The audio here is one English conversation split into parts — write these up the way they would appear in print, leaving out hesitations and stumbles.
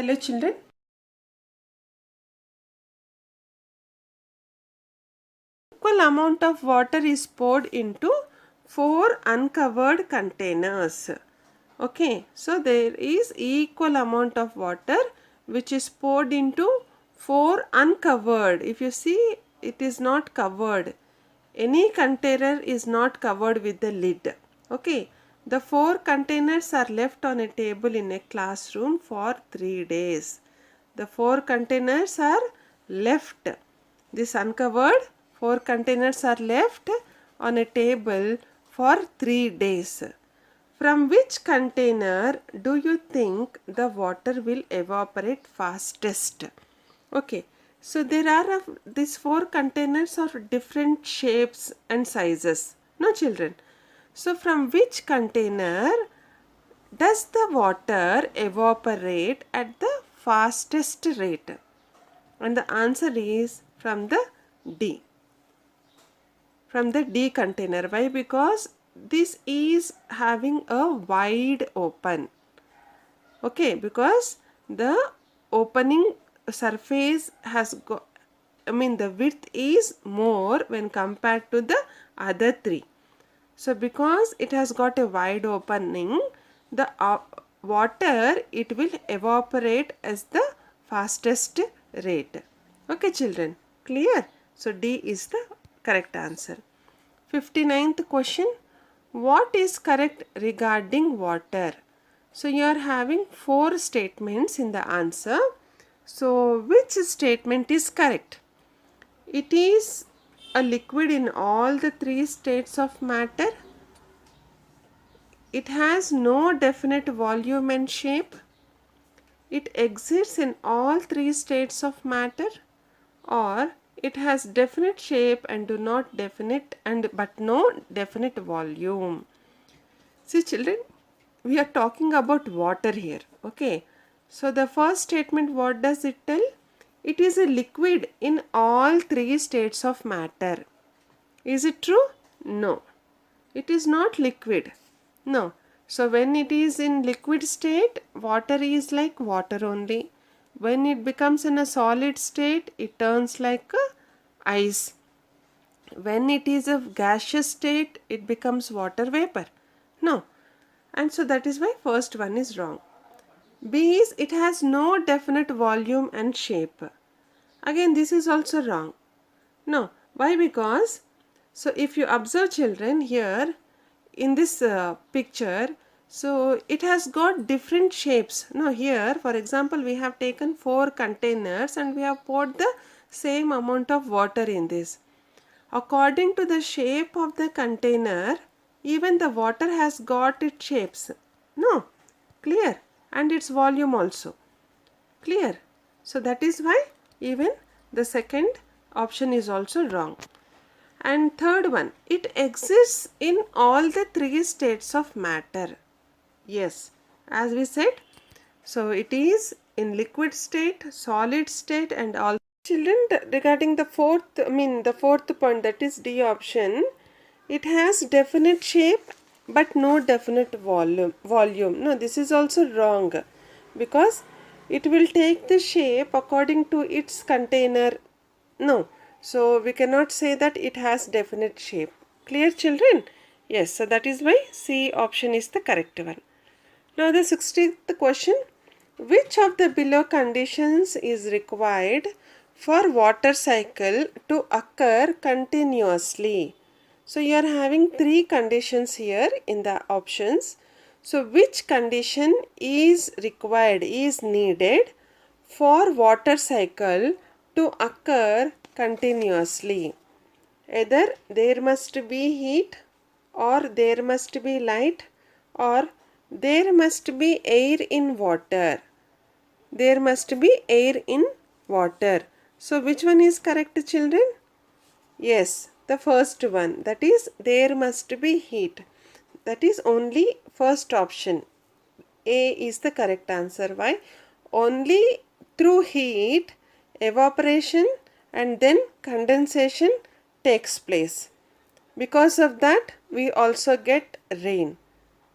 Hello children. Equal amount of water is poured into 4 uncovered containers. Okay, so there is equal amount of water which is poured into 4 uncovered. If you see, it is not covered. Any container is not covered with the lid. Okay, the 4 containers are left on a table in a classroom for 3 days. The 4 containers are left. This uncovered 4 containers are left on a table for 3 days. From which container do you think the water will evaporate fastest? Okay, so there are these 4 containers of different shapes and sizes. No children. So from which container does the water evaporate at the fastest rate? And the answer is from the D. From the D container. Why? Because this is having a wide open. Okay, because the opening surface has got, the width is more when compared to the other 3. So because it has got a wide opening, the water, it will evaporate as the fastest rate. Okay children, clear? So D is the correct answer. 59th question. What is correct regarding water? So you are having 4 statements in the answer. So which statement is correct? It is a liquid in all the 3 states of matter. It has no definite volume and shape. It exists in all 3 states of matter, or it has definite shape and but no definite volume. See children, we are talking about water here. Okay, so the first statement, what does it tell? It is a liquid in all 3 states of matter. Is it true? No, it is not liquid. No. So when it is in liquid state, water is like water only. When it becomes in a solid state, it turns like ice. When it is a gaseous state, it becomes water vapor. No. And so that is why first one is wrong. B is, it has no definite volume and shape. Again, this is also wrong. No. Why? Because, so if you observe children here in this picture, so it has got different shapes. Now here, for example, we have taken 4 containers and we have poured the same amount of water in this. According to the shape of the container, even the water has got its shapes. No, clear? And its volume also. Clear? So that is why even the second option is also wrong. And third one, it exists in all the 3 states of matter. Yes, as we said, so it is in liquid state, solid state, and all. Children, regarding the fourth point, that is D option, it has definite shape but no definite volume. No, this is also wrong, because it will take the shape according to its container. No, so we cannot say that it has definite shape. Clear children? Yes, so that is why C option is the correct one. Now the 60th question. Which of the below conditions is required for water cycle to occur continuously? So you are having 3 conditions here in the options. So which condition is required, is needed for water cycle to occur continuously? Either there must be heat, or there must be light, or there must be air in water. There must be air in water. So which one is correct children? Yes, the first one, that is there must be heat. That is only first option. A is the correct answer. Why? Only through heat, evaporation and then condensation takes place. Because of that, we also get rain.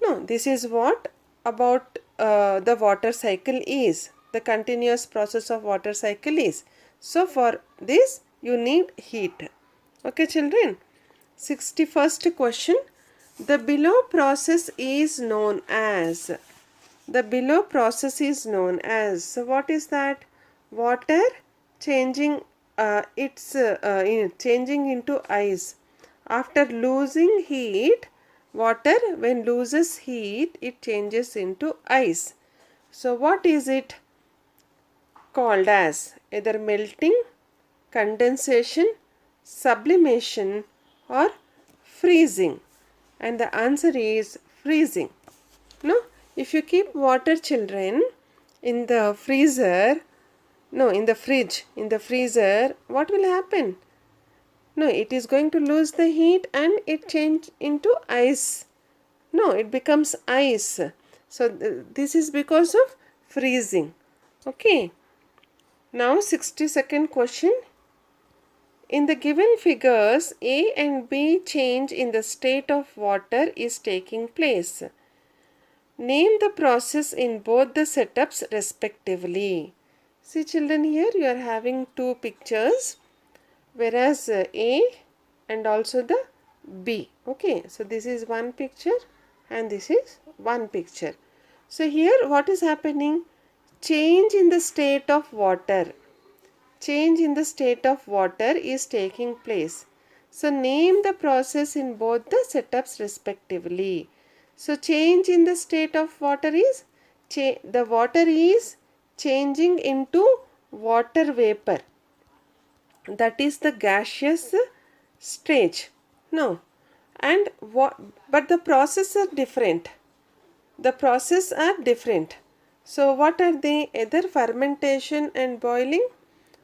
No, this is what about the water cycle is. the continuous process of water cycle is. So for this you need heat. Okay children. 61st question. The below process is known as. The below process is known as. So what is that? Water changing changing into ice. After losing heat, water when loses heat, it changes into ice. So what is it called as? Either melting, condensation, sublimation or freezing. And the answer is freezing. No, if you keep water children in the freezer, no, in the fridge, in the freezer, what will happen? No, it is going to lose the heat and it change into ice. No, it becomes ice. So this is because of freezing. Okay. Now 62nd question. In the given figures, A and B change in the state of water is taking place. Name the process in both the setups respectively. See children, here you are having two pictures, whereas A and also the B. Okay, so this is one picture and this is one picture. So here what is happening? Change in the state of water. Change in the state of water is taking place. So name the process in both the setups respectively. So change in the state of water is, the water is changing into water vapor. That is the gaseous stage. No. And but the processes are different. The processes are different. So what are they? Either fermentation and boiling,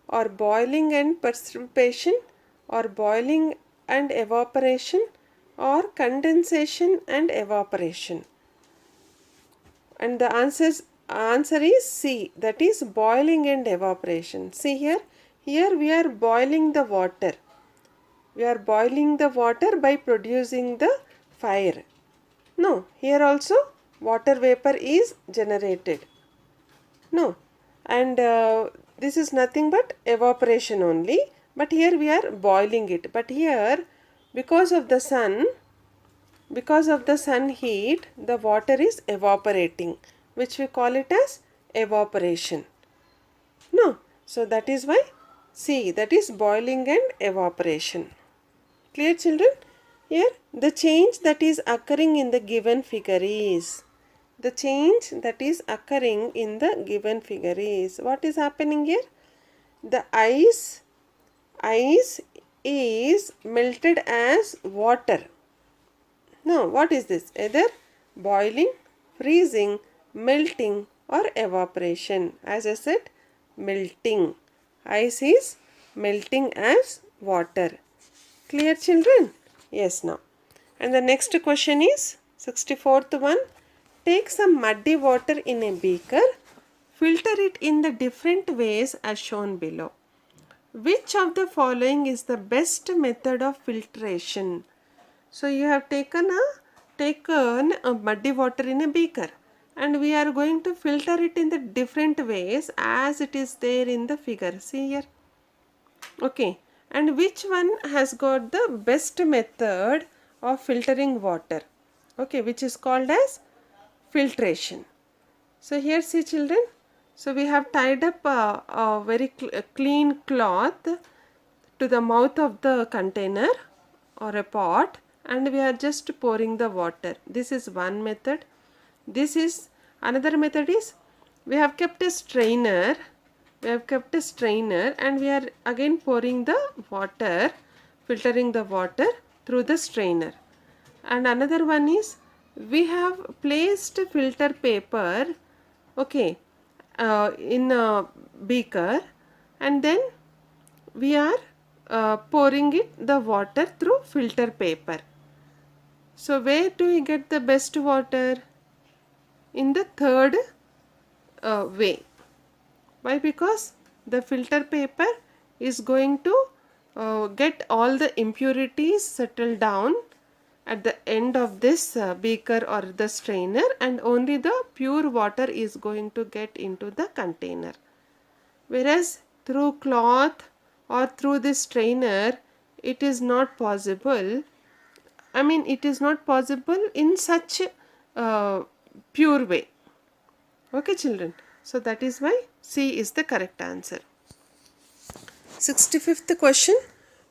or boiling and precipitation, or boiling and evaporation, or condensation and evaporation. And the answer is C, that is boiling and evaporation. See here, we are boiling the water. We are boiling the water by producing the fire. No, here also water vapor is generated. No, and this is nothing but evaporation only, but here we are boiling it. But here, because of the sun heat, the water is evaporating, which we call it as evaporation. No, so that is why C, that is boiling and evaporation. Clear children? Here the change that is occurring in the given figure is, the change that is occurring in the given figure is, what is happening here? The ice is melted as water. No, what is this? Either boiling, freezing, melting or evaporation. As I said, melting. Ice is melting as water. Clear children? Yes, now. And the next question is 64th one. Take some muddy water in a beaker. Filter it in the different ways as shown below. Which of the following is the best method of filtration? So you have taken a muddy water in a beaker and we are going to filter it in the different ways as it is there in the figure. See here. Okay. And which one has got the best method of filtering water? Okay, which is called as filtration. So here see children. So we have tied up a very clean cloth to the mouth of the container or a pot and we are just pouring the water. This is one method. This is another method is we have kept a strainer. And we are again pouring the water, filtering the water through the strainer. And another one is we have placed filter paper, okay, in a beaker and then we are pouring the water through filter paper. So where do we get the best water? In the third way. Why? Because the filter paper is going to get all the impurities settled down at the end of this beaker or the strainer, and only the pure water is going to get into the container. Whereas through cloth or through this strainer, it is not possible. I mean, it is not possible in such pure way. Okay, children. So that is why C is the correct answer. 65th question.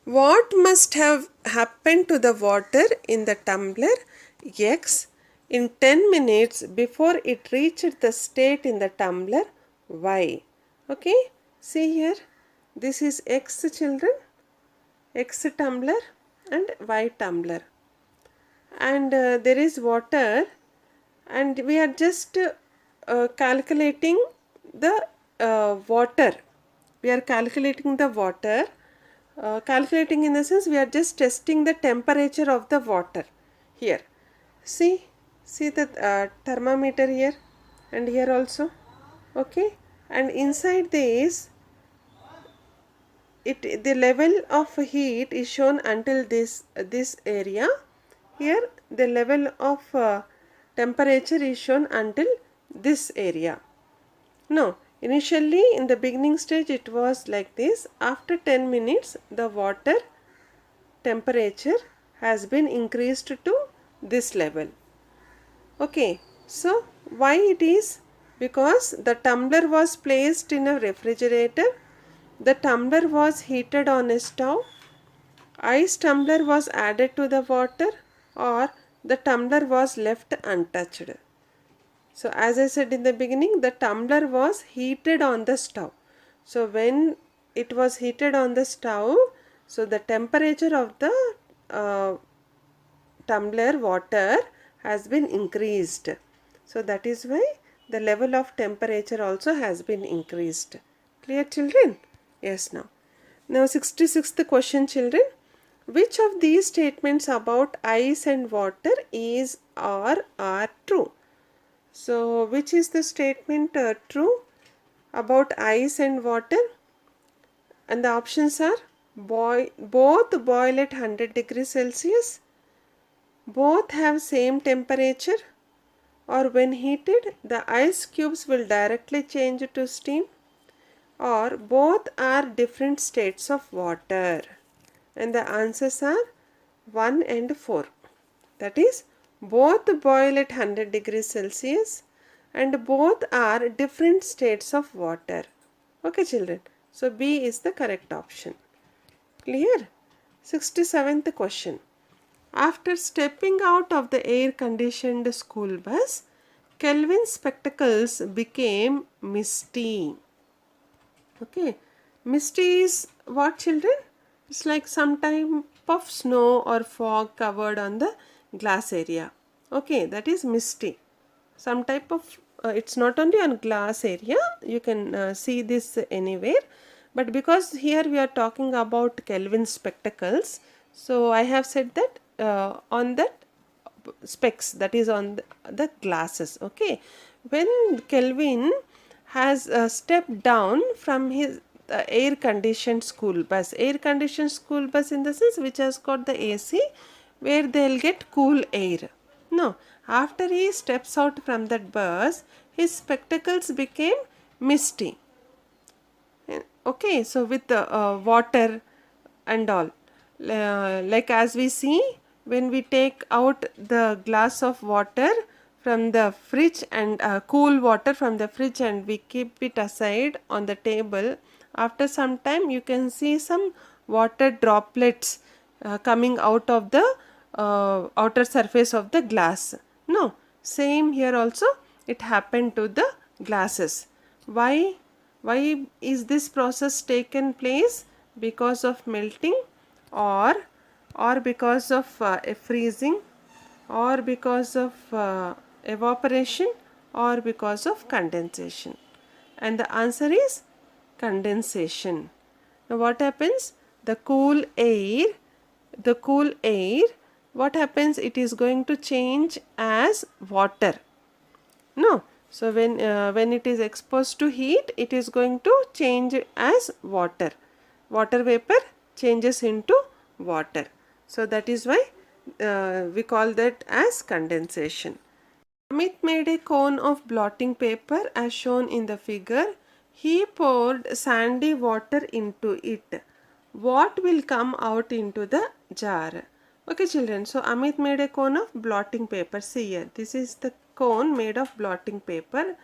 What must have happened to the water in the tumbler X in 10 minutes before it reached the state in the tumbler Y? Okay, see here. This is X, children. X tumbler and Y tumbler. And there is water, and we are just calculating the water. We are calculating the water. Calculating in the sense we are just testing the temperature of the water here. See the thermometer here and here also. Okay, and inside this, the level of heat is shown until this area. Here the level of temperature is shown until this area. No, initially in the beginning stage it was like this. After 10 minutes the water temperature has been increased to this level. Okay, so why it is? Because the tumbler was placed in a refrigerator, the tumbler was heated on a stove, ice tumbler was added to the water, or the tumbler was left untouched. So as I said in the beginning, the tumbler was heated on the stove. So when it was heated on the stove, so the temperature of the tumbler water has been increased. So that is why the level of temperature also has been increased. Clear, children? Yes, now. Now 66th question, children. Which of these statements about ice and water is or are true? So which is the statement true about ice and water? And the options are both boil at 100 degrees Celsius, both have same temperature, or when heated the ice cubes will directly change to steam, or both are different states of water. And the answers are 1 and 4. That is, both boil at 100 degrees Celsius and both are different states of water. Okay, children. So B is the correct option. Clear? 67th question. After stepping out of the air-conditioned school bus, Kelvin's spectacles became misty. Okay. Misty is what, children? It's like some type of snow or fog covered on the glass area. Okay, that is misty. Some type of, it's not only on glass area, you can see this anywhere. But because here we are talking about Kelvin's spectacles, so I have said that on that specs, that is on the glasses. Okay, when Kelvin has stepped down from his air-conditioned school bus. Air-conditioned school bus in the sense which has got the AC, where they'll get cool air. No, after he steps out from that bus, his spectacles became misty. Okay, so with the water and all. Like as we see, when we take out the glass of water from the fridge and cool water from the fridge and we keep it aside on the table, after some time you can see some water droplets coming out of the outer surface of the glass. No, same here also it happened to the glasses. Why is this process taken place? Because of melting, or because of freezing, or because of evaporation, or because of condensation. And the answer is condensation. Now what happens? The cool air, what happens? It is going to change as water. No. So when it is exposed to heat, it is going to change as water. Water vapor changes into water. So that is why we call that as condensation. Amit made a cone of blotting paper as shown in the figure. He poured sandy water into it. What will come out into the jar? Okay children, so Amit made a cone of blotting paper. See here, this is the cone made of blotting paper.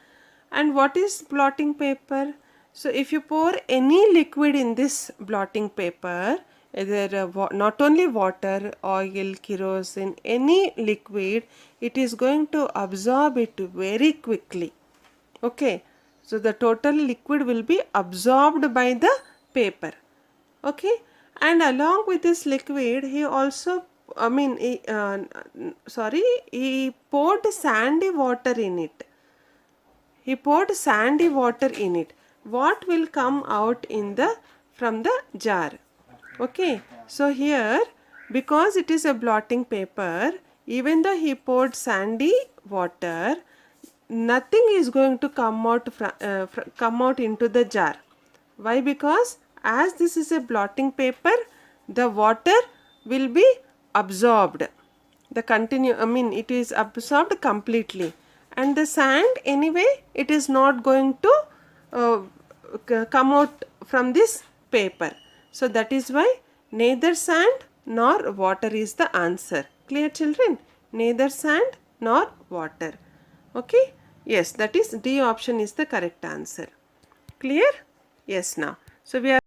And what is blotting paper? So if you pour any liquid in this blotting paper, either not only water, oil, kerosene, any liquid, it is going to absorb it very quickly. Okay, so the total liquid will be absorbed by the paper. Okay, and along with this liquid, he also, he poured sandy water in it. He poured sandy water in it. What will come out in the from the jar? Okay, so here, because it is a blotting paper, even though he poured sandy water, nothing is going to come out into the jar. Why? Because as this is a blotting paper, the water will be absorbed. It is absorbed completely, and the sand anyway, it is not going to come out from this paper. So that is why neither sand nor water is the answer. Clear children? Neither sand nor water. Okay? Yes, that is D option is the correct answer. Clear? Yes, now. So we are